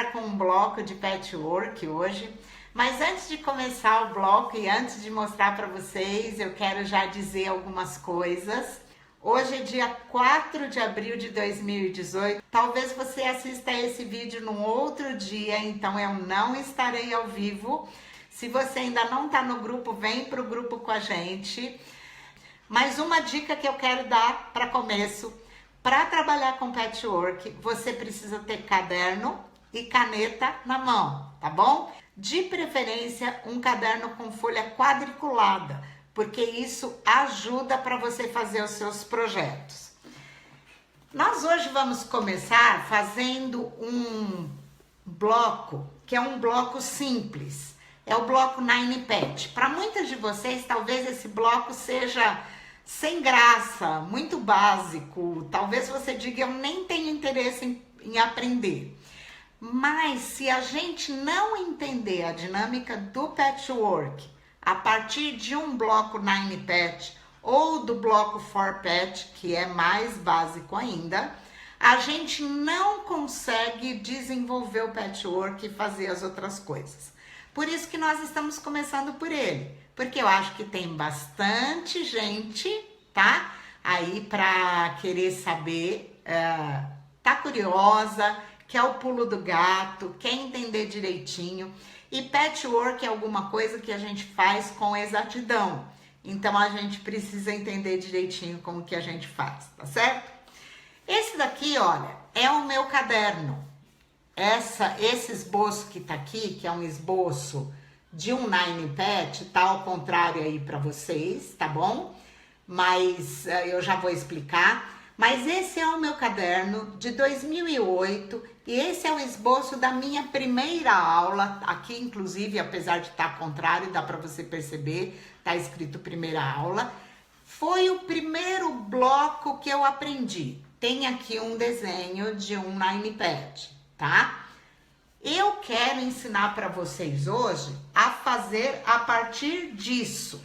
começar com um bloco de patchwork hoje, mas antes de começar o bloco e antes de mostrar para vocês, eu quero já dizer algumas coisas. Hoje é dia 4 de abril de 2018, talvez você assista esse vídeo num outro dia, então eu não estarei ao vivo. Se você ainda não está no grupo, vem para o grupo com a gente. Mas uma dica que eu quero dar para começo: para trabalhar com patchwork, você precisa ter caderno e caneta na mão, tá bom? De preferência, um caderno com folha quadriculada, porque isso ajuda para você fazer os seus projetos. Nós hoje vamos começar fazendo um bloco, que é um bloco simples. É o bloco Nine Patch. Para muitas de vocês, talvez esse bloco seja sem graça, muito básico. Talvez você diga, eu nem tenho interesse em aprender. Mas se a gente não entender a dinâmica do patchwork a partir de um bloco Nine Patch ou do bloco Four Patch, que é mais básico ainda, a gente não consegue desenvolver o patchwork e fazer as outras coisas. Por isso que nós estamos começando por ele, porque eu acho que tem bastante gente, tá? Aí para querer saber, tá curiosa, quer o pulo do gato, quer entender direitinho. E patchwork é alguma coisa que a gente faz com exatidão. Então a gente precisa entender direitinho como que a gente faz, tá certo? Esse daqui, olha, é o meu caderno. Esse esboço que tá aqui, que é um esboço de um Nine Patch, tá ao contrário aí para vocês, tá bom? Mas eu já vou explicar. Mas esse é o meu caderno de 2008 e esse é o esboço da minha primeira aula. Aqui, inclusive, apesar de estar ao contrário, dá para você perceber, tá escrito primeira aula. Foi o primeiro bloco que eu aprendi. Tem aqui um desenho de um Nine Patch, tá? Eu quero ensinar para vocês hoje a fazer a partir disso.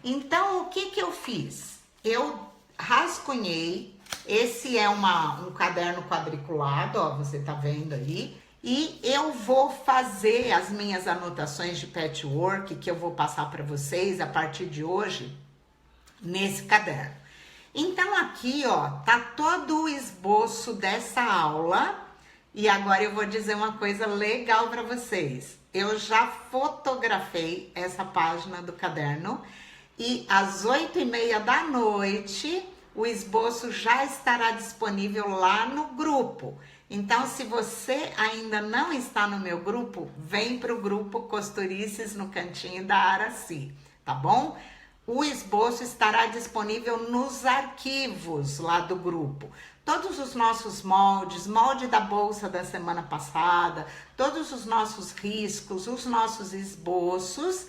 Então, o que eu fiz? Eu rascunhei, esse é um caderno quadriculado, ó, você tá vendo aí, e eu vou fazer as minhas anotações de patchwork que eu vou passar para vocês a partir de hoje nesse caderno. Então aqui, ó, tá todo o esboço dessa aula. E agora eu vou dizer uma coisa legal para vocês. Eu já fotografei essa página do caderno e às 8h30 da noite o esboço já estará disponível lá no grupo. Então, se você ainda não está no meu grupo, vem para o grupo Costurices no Cantinho da Araci, tá bom? O esboço estará disponível nos arquivos lá do grupo. Todos os nossos moldes, molde da bolsa da semana passada, todos os nossos riscos, os nossos esboços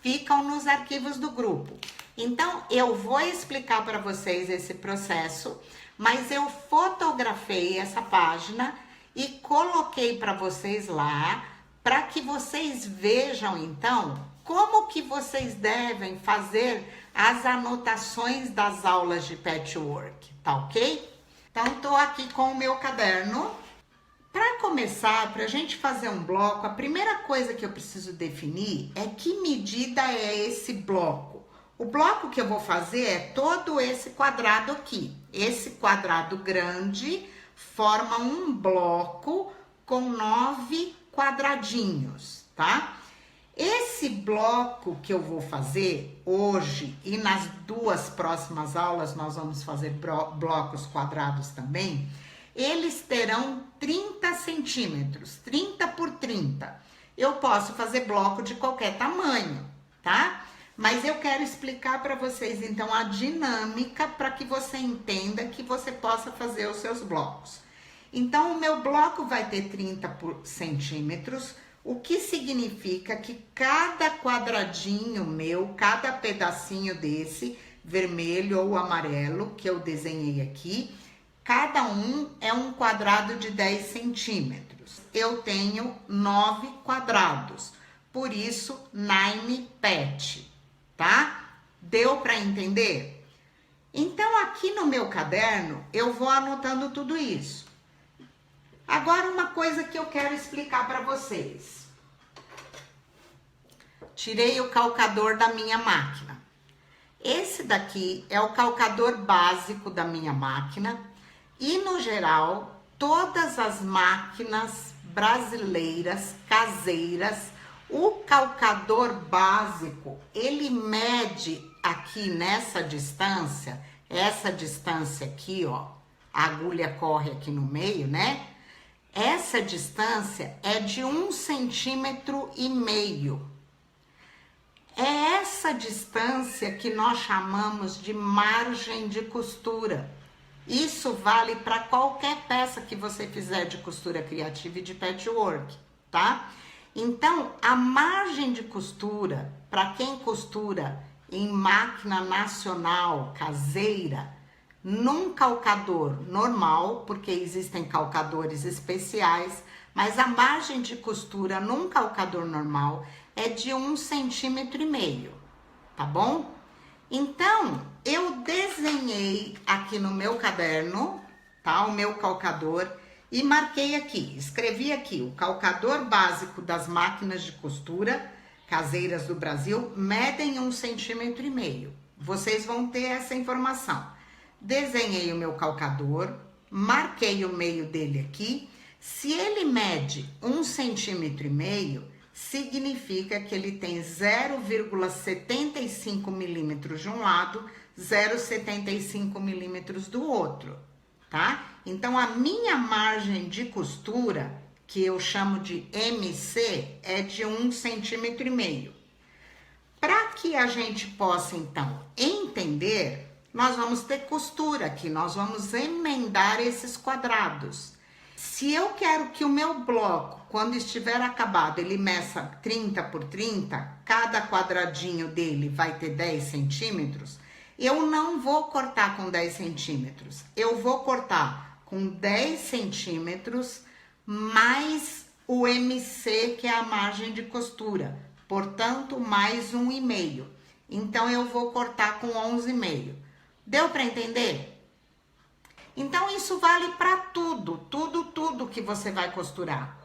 ficam nos arquivos do grupo. Então, eu vou explicar para vocês esse processo, mas eu fotografei essa página e coloquei para vocês lá, para que vocês vejam, então, como que vocês devem fazer as anotações das aulas de patchwork, tá ok? Então, tô aqui com o meu caderno. Para começar, para a gente fazer um bloco, a primeira coisa que eu preciso definir é que medida é esse bloco. O bloco que eu vou fazer é todo esse quadrado aqui. Esse quadrado grande forma um bloco com 9 quadradinhos, tá? Esse bloco que eu vou fazer hoje e nas duas próximas aulas nós vamos fazer blocos quadrados também, eles terão 30 centímetros, 30 por 30. Eu posso fazer bloco de qualquer tamanho, tá? Mas eu quero explicar para vocês então a dinâmica para que você entenda que você possa fazer os seus blocos. Então o meu bloco vai ter 30 centímetros, o que significa que cada quadradinho meu, cada pedacinho desse, vermelho ou amarelo, que eu desenhei aqui, cada um é um quadrado de 10 centímetros. Eu tenho 9 quadrados, por isso, Nine Patch, tá? Deu para entender? Então, aqui no meu caderno, eu vou anotando tudo isso. Agora uma coisa que eu quero explicar para vocês. Tirei o calcador da minha máquina. Esse daqui é o calcador básico da minha máquina e, no geral, todas as máquinas brasileiras, caseiras, o calcador básico, ele mede aqui nessa distância, essa distância aqui, ó, a agulha corre aqui no meio, né? Essa distância é de 1,5 centímetro. É essa distância que nós chamamos de margem de costura. Isso vale para qualquer peça que você fizer de costura criativa e de patchwork, tá? Então, a margem de costura, para quem costura em máquina nacional, caseira, num calcador normal, porque existem calcadores especiais, mas a margem de costura num calcador normal é de 1,5 centímetro, tá bom? Então, eu desenhei aqui no meu caderno, tá? O meu calcador e marquei aqui, escrevi aqui, o calcador básico das máquinas de costura caseiras do Brasil medem 1,5 centímetro. Vocês vão ter essa informação. Desenhei o meu calcador, marquei o meio dele aqui. Se ele mede 1,5 centímetro, significa que ele tem 0,75 milímetros de um lado, 0,75 milímetros do outro, tá? Então, a minha margem de costura, que eu chamo de MC, é de 1,5 centímetro. Para que a gente possa, então, entender, nós vamos ter costura aqui, nós vamos emendar esses quadrados. Se eu quero que o meu bloco, quando estiver acabado, ele meça 30 por 30, cada quadradinho dele vai ter 10 centímetros, eu não vou cortar com 10 centímetros, eu vou cortar com 10 centímetros mais o MC, que é a margem de costura, portanto, mais 1,5. Então, eu vou cortar com 11,5. Deu para entender? Então, isso vale para tudo que você vai costurar.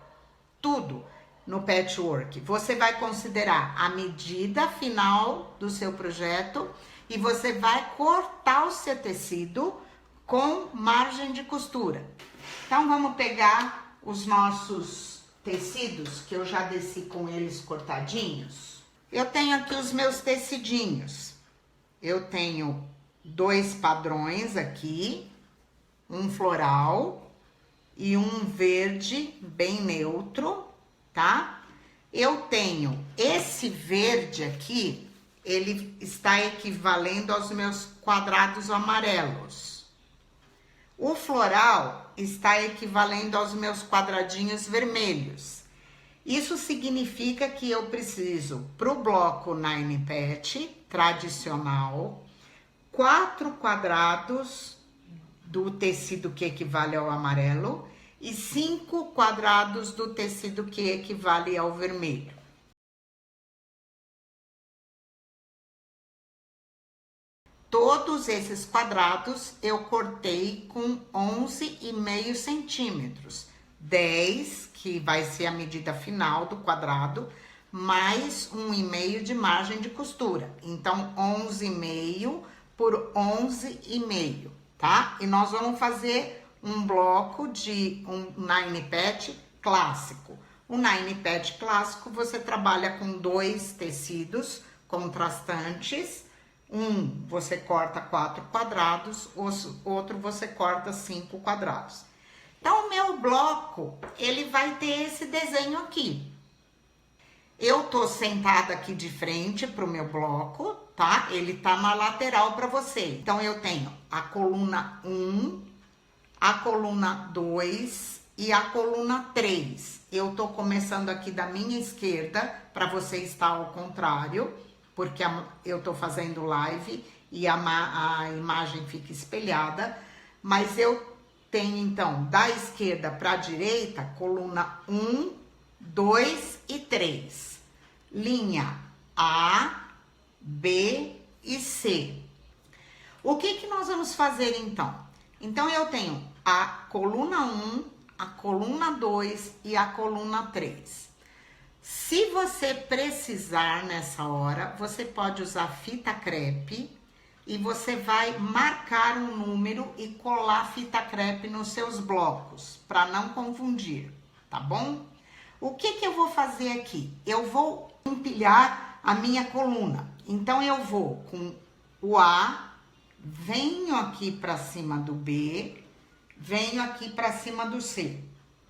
Tudo no patchwork. Você vai considerar a medida final do seu projeto e você vai cortar o seu tecido com margem de costura. Então, vamos pegar os nossos tecidos, que eu já desci com eles cortadinhos. Eu tenho aqui os meus tecidinhos. Eu tenho 2 padrões aqui, um floral e um verde bem neutro, tá? Eu tenho esse verde aqui, ele está equivalendo aos meus quadrados amarelos. O floral está equivalendo aos meus quadradinhos vermelhos. Isso significa que eu preciso, para o bloco Nine Patch tradicional, 4 quadrados do tecido que equivale ao amarelo e 5 quadrados do tecido que equivale ao vermelho. Todos esses quadrados eu cortei com 11,5 centímetros. 10, que vai ser a medida final do quadrado, mais 1,5 de margem de costura. Então, 11,5 por 11,5, tá? E nós vamos fazer um bloco de um Nine Patch clássico. O Nine Patch clássico, você trabalha com 2 tecidos contrastantes. Um você corta 4 quadrados, outro você corta 5 quadrados. Então, o meu bloco, ele vai ter esse desenho aqui. Eu tô sentada aqui de frente pro meu bloco, tá? Ele tá na lateral para você. Então, eu tenho a coluna 1, a coluna 2 e a coluna 3. Eu tô começando aqui da minha esquerda, para você estar ao contrário, porque eu tô fazendo live e a imagem fica espelhada. Mas eu tenho, então, da esquerda para a direita, coluna 1, 2 e 3. Linha A, B e C. O que nós vamos fazer, então? Então, eu tenho a coluna 1, a coluna 2 e a coluna 3. Se você precisar nessa hora, você pode usar fita crepe e você vai marcar um número e colar fita crepe nos seus blocos, para não confundir, tá bom? O que eu vou fazer aqui? Eu vou empilhar a minha coluna. Então, eu vou com o A, venho aqui para cima do B, venho aqui para cima do C.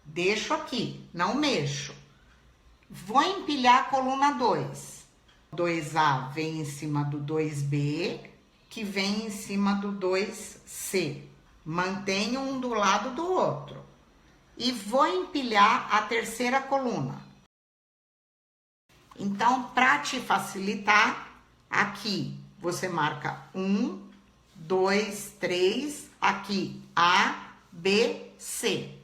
Deixo aqui, não mexo. Vou empilhar a coluna 2. 2A vem em cima do 2B, que vem em cima do 2C. Mantenho um do lado do outro. E vou empilhar a terceira coluna. Então, para te facilitar, aqui você marca 1, 2, 3, aqui A, B, C,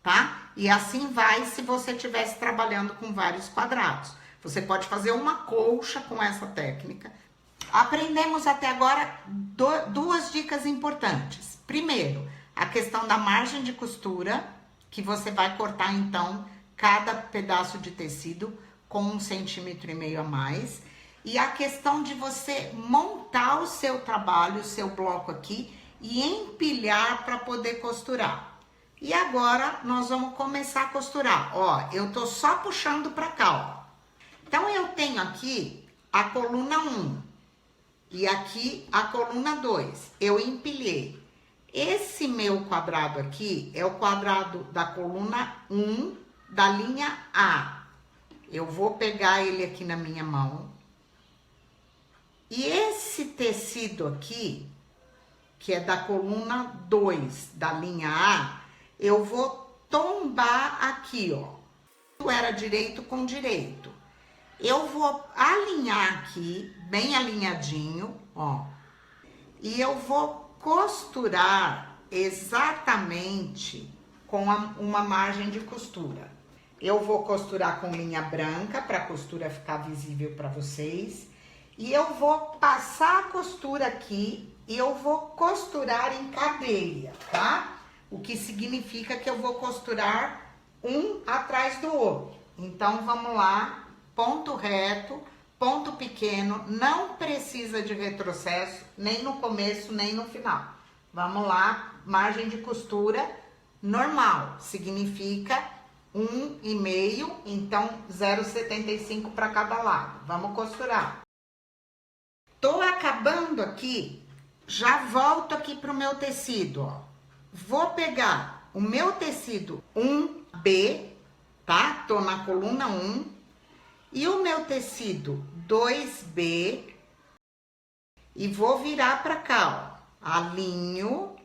tá? E assim vai se você estivesse trabalhando com vários quadrados. Você pode fazer uma colcha com essa técnica. Aprendemos até agora duas dicas importantes. Primeiro, a questão da margem de costura, que você vai cortar então cada pedaço de tecido com 1,5 centímetros a mais. E a questão de você montar o seu trabalho, o seu bloco aqui e empilhar para poder costurar. E agora nós vamos começar a costurar. Ó, eu tô só puxando para cá, ó. Então eu tenho aqui a coluna 1 e aqui a coluna 2. Eu empilhei. Esse meu quadrado aqui é o quadrado da coluna 1 da linha A. Eu vou pegar ele aqui na minha mão. E esse tecido aqui, que é da coluna 2 da linha A, eu vou tombar aqui, ó. Era direito com direito. Eu vou alinhar aqui, bem alinhadinho, ó. E eu vou costurar exatamente com uma margem de costura. Eu vou costurar com linha branca, para a costura ficar visível para vocês. E eu vou passar a costura aqui e eu vou costurar em cadeia, tá? O que significa que eu vou costurar um atrás do outro. Então, vamos lá, ponto reto, ponto pequeno, não precisa de retrocesso, nem no começo, nem no final. Vamos lá, margem de costura normal, significa 1,5, então 0,75 para cada lado. Vamos costurar. Tô acabando aqui, já volto aqui pro meu tecido, ó. Vou pegar o meu tecido 1B, tá? Tô na coluna 1. E o meu tecido 2B. E vou virar pra cá, ó. Alinho.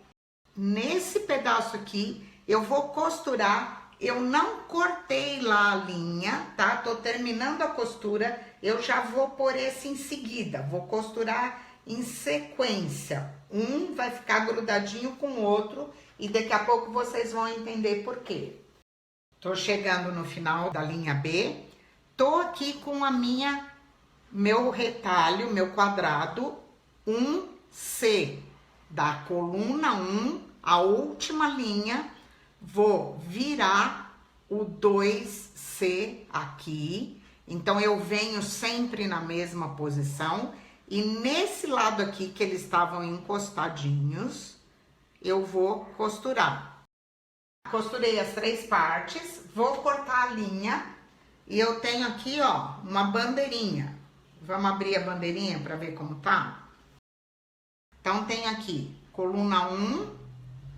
Nesse pedaço aqui, eu vou costurar. Eu não cortei lá a linha, tá? Tô terminando a costura. Eu já vou pôr esse em seguida. Vou costurar em sequência. Um vai ficar grudadinho com o outro e daqui a pouco vocês vão entender por quê. Tô chegando no final da linha B. Tô aqui com meu retalho, meu quadrado 1C da coluna 1, a última linha. Vou virar o 2C aqui. Então, eu venho sempre na mesma posição. E nesse lado aqui, que eles estavam encostadinhos, eu vou costurar. Costurei as 3 partes, vou cortar a linha. E eu tenho aqui, ó, uma bandeirinha. Vamos abrir a bandeirinha para ver como tá? Então, tem aqui coluna 1,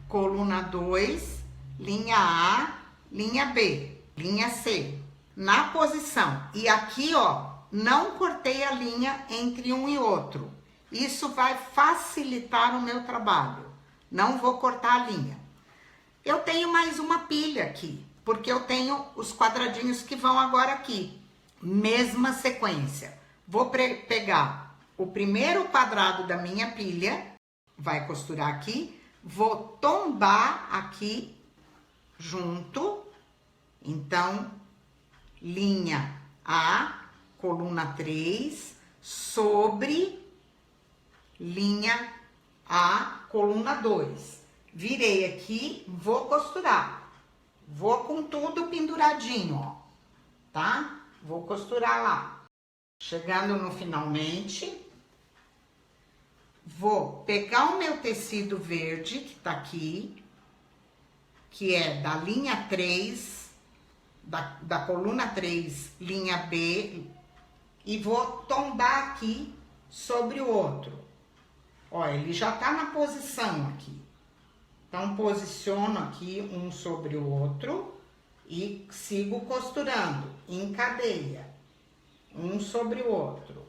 coluna 2, linha A, linha B, linha C. Na posição. E aqui, ó, não cortei a linha entre um e outro. Isso vai facilitar o meu trabalho. Não vou cortar a linha. Eu tenho mais uma pilha aqui, porque eu tenho os quadradinhos que vão agora aqui. Mesma sequência. Vou pegar o primeiro quadrado da minha pilha, vai costurar aqui, vou tombar aqui junto. Então, linha A, coluna 3, sobre linha A, coluna 2. Virei aqui, vou costurar. Vou com tudo penduradinho, ó, tá? Vou costurar lá. Chegando no finalmente, vou pegar o meu tecido verde, que tá aqui, que é da linha 3, da coluna 3, linha B, e vou tombar aqui sobre o outro. Ó, ele já tá na posição aqui. Então, posiciono aqui um sobre o outro e sigo costurando em cadeia, um sobre o outro.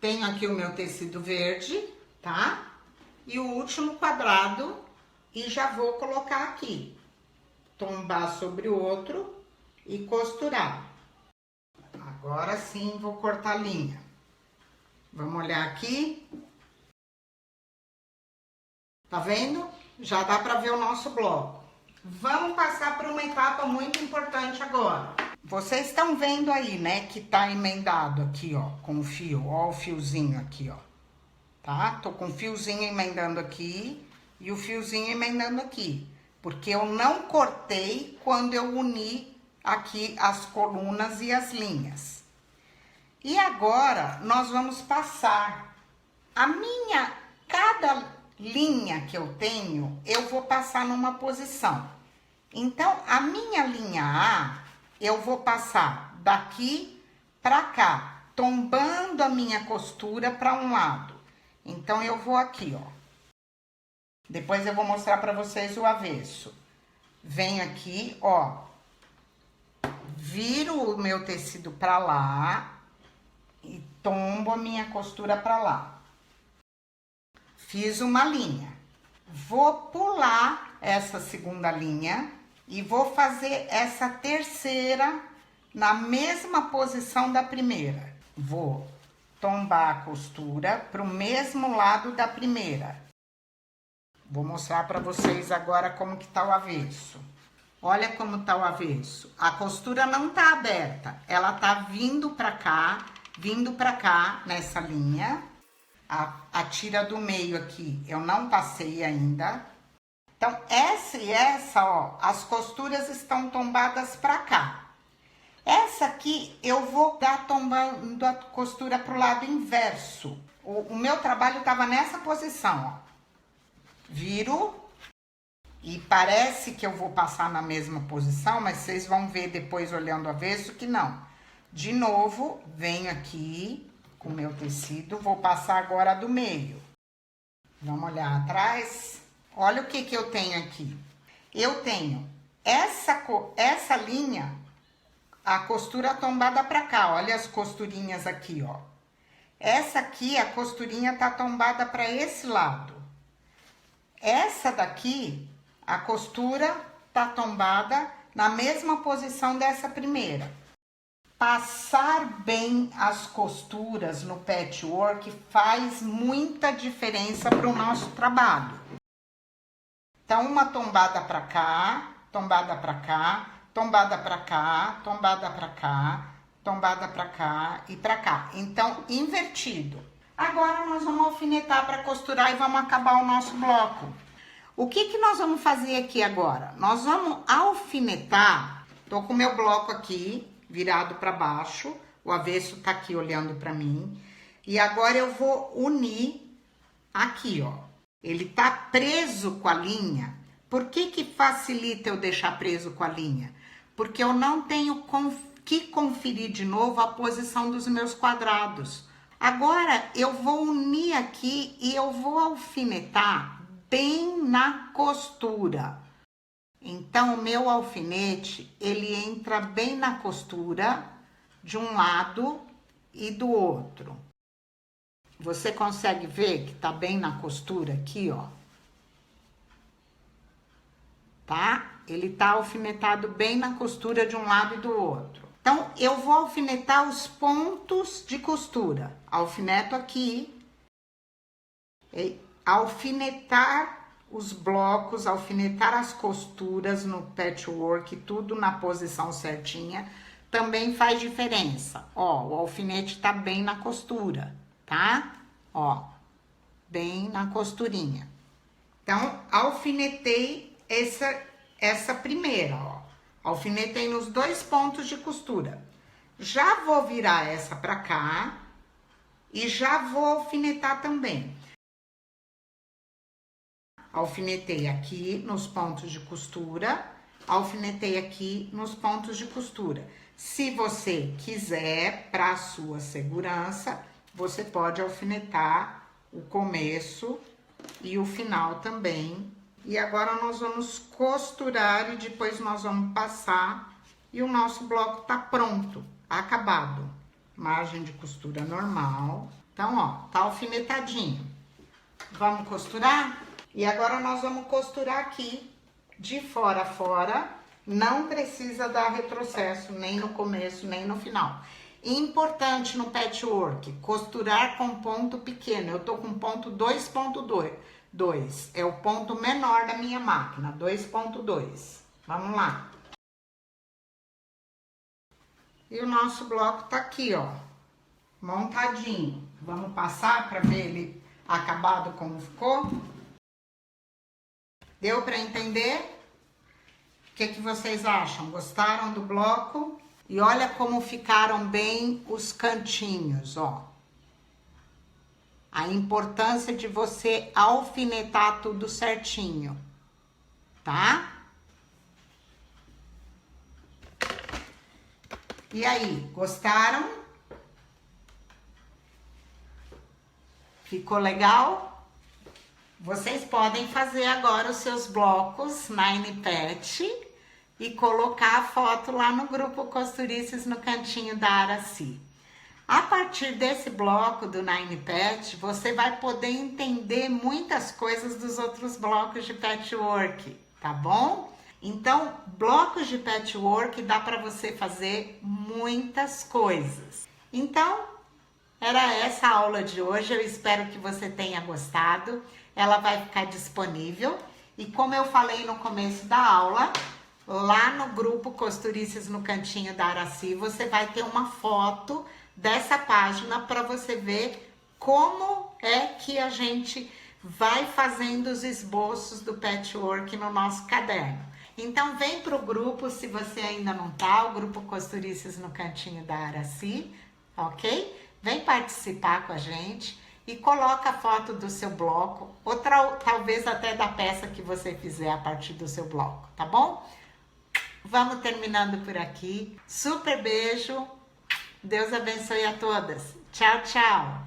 Tenho aqui o meu tecido verde, tá? E o último quadrado e já vou colocar aqui. Tombar sobre o outro e costurar. Agora sim vou cortar a linha. Vamos olhar aqui. Tá vendo? Já dá para ver o nosso bloco. Vamos passar por uma etapa muito importante agora. Vocês estão vendo aí, né, que tá emendado aqui, ó, com o fio. Ó o fiozinho aqui, ó. Tá? Tô com o fiozinho emendando aqui e o fiozinho emendando aqui. Porque eu não cortei quando eu uni aqui as colunas e as linhas. E agora, nós vamos passar cada linha que eu tenho, eu vou passar numa posição. Então, a minha linha A, eu vou passar daqui pra cá, tombando a minha costura para um lado. Então, eu vou aqui, ó. Depois eu vou mostrar pra vocês o avesso. Venho aqui, ó. Viro o meu tecido pra lá e tombo a minha costura pra lá. Fiz uma linha. Vou pular essa segunda linha e vou fazer essa terceira na mesma posição da primeira. Vou tombar a costura pro mesmo lado da primeira. Vou mostrar para vocês agora como que tá o avesso. Olha como tá o avesso. A costura não tá aberta, ela tá vindo pra cá nessa linha. A tira do meio aqui eu não passei ainda. Então, essa, ó, as costuras estão tombadas pra cá. Essa aqui eu vou dar tombando a costura pro lado inverso. O meu trabalho tava nessa posição, ó. Viro e parece que eu vou passar na mesma posição, mas vocês vão ver depois olhando o avesso que não. De novo, venho aqui com o meu tecido, vou passar agora do meio. Vamos olhar atrás. Olha o que eu tenho aqui. Eu tenho essa linha, a costura tombada pra cá. Olha as costurinhas aqui, ó. Essa aqui, a costurinha tá tombada pra esse lado. Essa daqui, a costura tá tombada na mesma posição dessa primeira. Passar bem as costuras no patchwork faz muita diferença para o nosso trabalho. Então, uma tombada para cá, tombada para cá, tombada para cá, tombada para cá, tombada para cá e para cá. Então, invertido. Agora, nós vamos alfinetar para costurar e vamos acabar o nosso bloco. O que nós vamos fazer aqui agora? Nós vamos alfinetar. Tô com o meu bloco aqui virado para baixo, o avesso tá aqui olhando para mim. E agora eu vou unir aqui, ó. Ele tá preso com a linha. Por que facilita eu deixar preso com a linha? Porque eu não tenho que conferir de novo a posição dos meus quadrados. Agora eu vou unir aqui e eu vou alfinetar bem na costura. Então, o meu alfinete, ele entra bem na costura de um lado e do outro. Você consegue ver que tá bem na costura aqui, ó? Tá? Ele tá alfinetado bem na costura de um lado e do outro. Então, eu vou alfinetar os pontos de costura. Alfineto aqui. Alfinetar os blocos, alfinetar as costuras no patchwork, tudo na posição certinha, também faz diferença. Ó, o alfinete tá bem na costura, tá? Ó, bem na costurinha. Então, alfinetei essa primeira, ó. Alfinetei nos 2 pontos de costura. Já vou virar essa pra cá e já vou alfinetar também. Alfinetei aqui nos pontos de costura, alfinetei aqui nos pontos de costura. Se você quiser, para sua segurança, você pode alfinetar o começo e o final também. E agora nós vamos costurar e depois nós vamos passar e o nosso bloco tá pronto, acabado. Margem de costura normal. Então, ó, tá alfinetadinho. Vamos costurar? E agora nós vamos costurar aqui, de fora a fora. Não precisa dar retrocesso, nem no começo, nem no final. Importante no patchwork, costurar com ponto pequeno. Eu tô com ponto 2.2. É o ponto menor da minha máquina, 2.2. Vamos lá. E o nosso bloco tá aqui, ó, montadinho. Vamos passar para ver ele acabado como ficou? Deu para entender? O que vocês acham? Gostaram do bloco? E olha como ficaram bem os cantinhos, ó. A importância de você alfinetar tudo certinho, tá? E aí, gostaram? Ficou legal? Vocês podem fazer agora os seus blocos Nine Pet e colocar a foto lá no grupo Costurices no cantinho da Araci. A partir desse bloco do Nine Pet, você vai poder entender muitas coisas dos outros blocos de patchwork, tá bom? Então, blocos de patchwork dá para você fazer muitas coisas. Então, era essa a aula de hoje. Eu espero que você tenha gostado. Ela vai ficar disponível. E como eu falei no começo da aula, lá no grupo Costurices no cantinho da Araci, você vai ter uma foto dessa página para você ver como é que a gente vai fazendo os esboços do patchwork no nosso caderno. Então vem pro grupo se você ainda não tá, o grupo Costurices no cantinho da Araci, ok? Vem participar com a gente e coloca a foto do seu bloco, ou talvez até da peça que você fizer a partir do seu bloco, tá bom? Vamos terminando por aqui. Super beijo. Deus abençoe a todas. Tchau, tchau.